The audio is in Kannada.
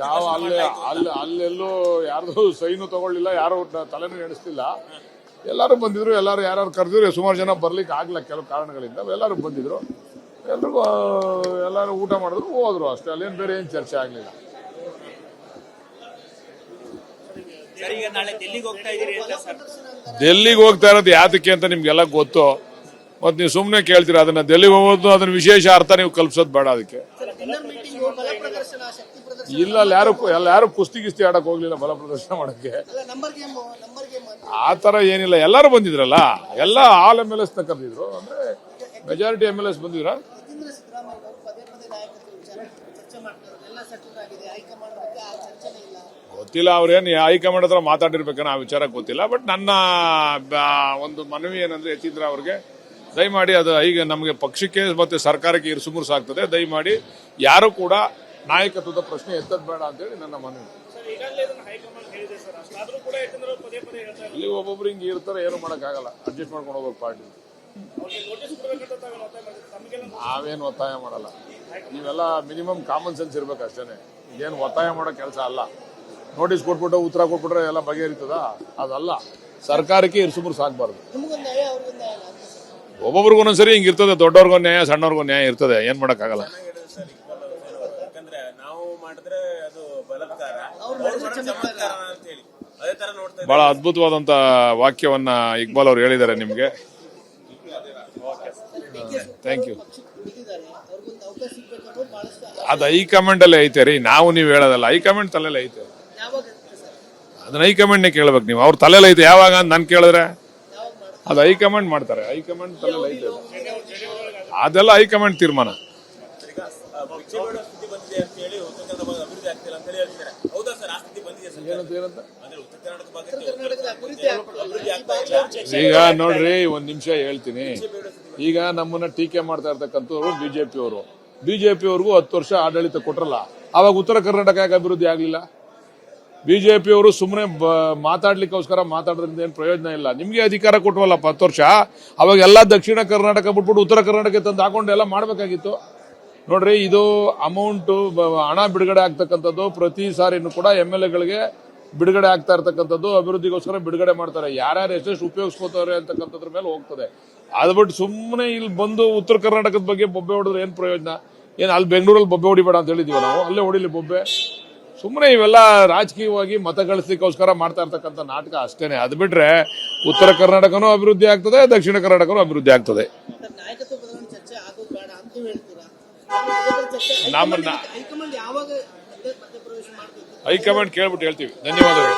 ಯಾವ ಅಲ್ಲೆಲ್ಲೂ ಯಾರ್ದು ಸೈನು ತಗೊಳ್ಳಿಲ್ಲ, ಯಾರು ತಲೆನೂ ಎಣಿಸ್ತಿಲ್ಲ. ಎಲ್ಲರೂ ಬಂದಿದ್ರು, ಎಲ್ಲರೂ ಯಾರು ಕರೆದಿದ್ರು. ಸುಮಾರು ಜನ ಬರ್ಲಿಕ್ಕೆ ಆಗ್ಲಿಲ್ಲ ಕೆಲವು ಕಾರಣಗಳಿಂದ. ಎಲ್ಲರೂ ಬಂದಿದ್ರು, ಎಲ್ಲರೂ ಊಟ ಮಾಡಿದ್ರು, ಹೋದ್ರು ಅಷ್ಟೇ. ಅಲ್ಲೇನು ಬೇರೆ ಏನು ಚರ್ಚೆ ಆಗ್ಲಿಲ್ಲ. ಡೆಲ್ಲಿಗೆ ಹೋಗ್ತಾ ಇರೋದು ಯಾತಕ್ಕೆ ಅಂತ ನಿಮ್ಗೆಲ್ಲ ಗೊತ್ತು. ಮತ್ ನೀವು ಸುಮ್ನೆ ಕೇಳ್ತೀರಾ ಅದನ್ನ. ಡೆಲ್ಲಿಗೆ ಹೋಗೋದು ಅದನ್ನ ವಿಶೇಷ ಅರ್ಥ ನೀವು ಕಲ್ಪಿಸೋದು ಬೇಡ ಅದಕ್ಕೆ. ಇಲ್ಲ, ಯಾರು ಕುಸ್ತಿ ಆಡಕ್ ಹೋಗ್ಲಿಲ್ಲ ಬಲ ಪ್ರದರ್ಶನ ಮಾಡಕ್ಕೆ. ಆತರ ಏನಿಲ್ಲ, ಎಲ್ಲರೂ ಬಂದಿದ್ರಲ್ಲ. ಎಲ್ಲ ಆಲ್ MLS ನ ಕರೆದಿದ್ರು. ಅಂದ್ರೆ ಮೆಜಾರಿಟಿ MLS ಬಂದಿದ್ರ. ಗೊತ್ತಿಲ್ಲ, ಅವ್ರೇನು ಹೈಕಮಾಂಡ್ ಹತ್ರ ಮಾತಾಡಿರ್ಬೇಕನ್ನ ಆ ವಿಚಾರ ಗೊತ್ತಿಲ್ಲ. ಬಟ್ ನನ್ನ ಒಂದು ಮನವಿ ಏನಂದ್ರೆ, ಯತೀಂದ್ರ ಅವ್ರಿಗೆ ದಯಮಾಡಿ ಅದು ಈಗ ನಮಗೆ ಪಕ್ಷಕ್ಕೆ ಮತ್ತೆ ಸರ್ಕಾರಕ್ಕೆ ಇರುಸುಮುರುಸಾಗ್ತದೆ. ದಯಮಾಡಿ ಯಾರು ಕೂಡ ನಾಯಕತ್ವದ ಪ್ರಶ್ನೆ ಎತ್ತದ್ ಬೇಡ ಅಂತೇಳಿ ನನ್ನ ಮನವಿ. ಇಲ್ಲಿ ಒಬ್ಬೊಬ್ರು ಹಿಂಗೆ ಇರ್ತಾರೆ, ಏನು ಮಾಡಕ್ಕಾಗಲ್ಲ, ಅಡ್ಜಸ್ಟ್ ಮಾಡ್ಕೊಂಡು ಹೋಗ್ಬೇಕು ಪಾರ್ಟಿ. ನಾವೇನು ಒತ್ತಾಯ ಮಾಡಲ್ಲ. ನೀವೆಲ್ಲ ಮಿನಿಮಮ್ ಕಾಮನ್ ಸೆನ್ಸ್ ಇರ್ಬೇಕು ಅಷ್ಟೇನೆ. ಏನು ಒತ್ತಾಯ ಮಾಡೋ ಕೆಲಸ ಅಲ್ಲ. ನೋಟಿಸ್ ಕೊಟ್ಬಿಟ್ಟು ಉತ್ತರ ಕೊಟ್ಬಿಟ್ರೆ ಎಲ್ಲ ಬಗೆಹರಿತದ? ಅದಲ್ಲ. ಸರ್ಕಾರಕ್ಕೆ ಇರುಸುಮುರುಸು ಆಗ್ಬಾರ್ದು. ಒಬ್ಬೊಬ್ರಿಗೂ ಒಂದೊಂದ್ಸರಿ ಹಿಂಗಿರ್ತದೆ. ದೊಡ್ಡವ್ರಿಗೊಂದು ನ್ಯಾಯ, ಸಣ್ಣವ್ರಿಗೊಂದು ನ್ಯಾಯ ಇರ್ತದೆ. ಏನ್ ಮಾಡಕ್ಕಾಗಲ್ಲ. ಬಹಳ ಅದ್ಭುತವಾದಂತ ವಾಕ್ಯವನ್ನ ಇಕ್ಬಾಲ್ ಅವರು ಹೇಳಿದ್ದಾರೆ ನಿಮ್ಗೆ. Thank you. ಅದು ಹೈಕಮಾಂಡ್ ಅಲ್ಲೇ ಐತೆ ರೀ, ನಾವು ನೀವು ಹೇಳೋದಲ್ಲ. ಹೈಕಮಾಂಡ್ ತಲೆಲ್ಲ ಐತೆ, ಅದನ್ನ ಹೈಕಮಾಂಡ್ನೇ ಕೇಳ್ಬೇಕು ನೀವು. ಅವ್ರ ತಲೆಲ್ಲ ಐತೆ ಯಾವಾಗ ಅಂತ ನನ್ ಕೇಳಿದ್ರೆ ಅದು ಹೈಕಮಾಂಡ್ ಮಾಡ್ತಾರೆ. ಹೈಕಮಾಂಡ್ ತಲೆಲ್ಲ ಐತೆ, ಅದೆಲ್ಲ ಹೈಕಮಾಂಡ್ ತೀರ್ಮಾನ. ಈಗ ನೋಡ್ರಿ, ಒಂದ್ ನಿಮಿಷ ಹೇಳ್ತೀನಿ. ಈಗ ನಮ್ಮನ್ನ ಟೀಕೆ ಮಾಡ್ತಾ ಇರ್ತಕ್ಕಂಥವ್ರು ಬಿಜೆಪಿಯವರು. ಬಿಜೆಪಿಯವ್ರಿಗೂ 10 ವರ್ಷ ಆಡಳಿತ ಕೊಟ್ರಲ್ಲ, ಅವಾಗ ಉತ್ತರ ಕರ್ನಾಟಕ ಯಾಕೆ ಅಭಿವೃದ್ಧಿ ಆಗ್ಲಿಲ್ಲ? ಬಿಜೆಪಿಯವರು ಸುಮ್ಮನೆ ಮಾತಾಡ್ಲಿಕ್ಕೋಸ್ಕರ ಮಾತಾಡೋದ್ರಿಂದ ಏನು ಪ್ರಯೋಜನ ಇಲ್ಲ. ನಿಮ್ಗೆ ಅಧಿಕಾರ ಕೊಟ್ಟವಲ್ಲ 10 ವರ್ಷ, ಅವಾಗ ಎಲ್ಲಾ ದಕ್ಷಿಣ ಕರ್ನಾಟಕ ಬಿಟ್ಬಿಟ್ಟು ಉತ್ತರ ಕರ್ನಾಟಕ ತಂದು ಹಾಕೊಂಡು ಎಲ್ಲ ಮಾಡ್ಬೇಕಾಗಿತ್ತು. ನೋಡ್ರಿ, ಇದು ಅಮೌಂಟ್ ಹಣ ಬಿಡುಗಡೆ ಆಗ್ತಕ್ಕಂಥದ್ದು ಪ್ರತಿ ಸಾರಿನೂ ಕೂಡ MLAಗಳಿಗೆ ಬಿಡುಗಡೆ ಆಗ್ತಾ ಇರ್ತಕ್ಕಂಥದ್ದು ಅಭಿವೃದ್ಧಿಗೋಸ್ಕರ ಬಿಡುಗಡೆ ಮಾಡ್ತಾರೆ. ಯಾರ್ಯಾರು ಎಷ್ಟೆಷ್ಟು ಉಪಯೋಗಿಸ್ಕೋತಾರೆ ಅಂತಕ್ಕಂಥದ್ರ ಮೇಲೆ ಹೋಗ್ತದೆ. ಅದು ಬಿಟ್ಟು ಸುಮ್ಮನೆ ಇಲ್ಲಿ ಬಂದು ಉತ್ತರ ಕರ್ನಾಟಕದ ಬಗ್ಗೆ ಬೊಬ್ಬೆ ಹೊಡೆದ್ರೆ ಏನ್ ಪ್ರಯೋಜನ? ಏನ್ ಅಲ್ಲಿ ಬೆಂಗಳೂರಲ್ಲಿ ಬೊಬ್ಬೆ ಹೊಡಿಬೇಡ ಅಂತ ಹೇಳಿದೀವಿ ನಾವು? ಅಲ್ಲೇ ಹೊಡಿಲಿ ಬೊಬ್ಬೆ. ಸುಮ್ಮನೆ ಇವೆಲ್ಲ ರಾಜಕೀಯವಾಗಿ ಮತ ಗಳಿಸ್ಲಿಕ್ಕೋಸ್ಕರ ಮಾಡ್ತಾ ಇರ್ತಕ್ಕಂಥ ನಾಟಕ ಅಷ್ಟೇನೆ. ಅದು ಬಿಟ್ರೆ ಉತ್ತರ ಕರ್ನಾಟಕನೂ ಅಭಿವೃದ್ಧಿ ಆಗ್ತದೆ, ದಕ್ಷಿಣ ಕರ್ನಾಟಕನೂ ಅಭಿವೃದ್ಧಿ ಆಗ್ತದೆ. ಹೈಕಮಾಂಡ್ ಕೇಳ್ಬಿಟ್ಟು ಹೇಳ್ತೀವಿ. ಧನ್ಯವಾದಗಳು.